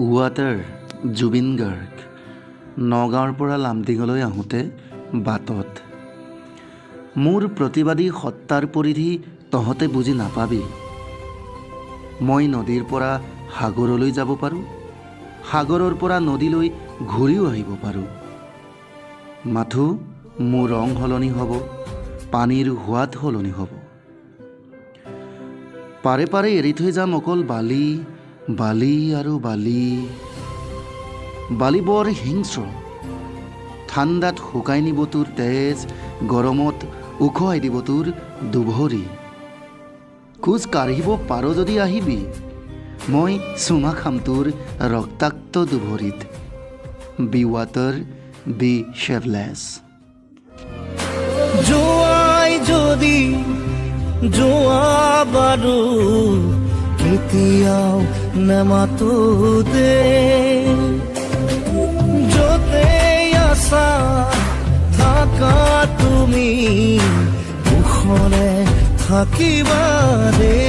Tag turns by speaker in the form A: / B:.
A: Water Zubeen Garg নগাঁৱৰ পৰা লামডিঙলৈ আহোঁতে বাটত মোৰ প্ৰতিবাদী সত্তাৰ পৰিধি তহঁতে বুজি নাপাবি। মই নদীৰ পৰা সাগৰলৈ যাব পাৰোঁ, সাগৰৰ পৰা নদীলৈ ঘূৰিও আহিব পাৰোঁ। মাথো মোৰ ৰং সলনি হ'ব, পানীৰ সোৱাদ সলনি হ'ব। পাৰে পাৰে এৰি থৈ যাম অকল বালি, বালি আৰু বালি। বালি বৰ হিংস্ৰ, ঠাণ্ডাত শুকাই নিব তোৰ তেজ, গৰমত উখুৱাই দিব তোৰ দুভৰি। খোজ কাঢ়িব পাৰ যদি আহিবি, মই চুমা খাম তোৰ ৰক্তাক্ত দুভৰিত। Be water, be shapeless.
B: জোৱাই যদি জোৱা বাৰু কেতিয়াও নেমাতো দে, য'তে আছা থাকা তুমি, মুখৰে থাকিবা দে।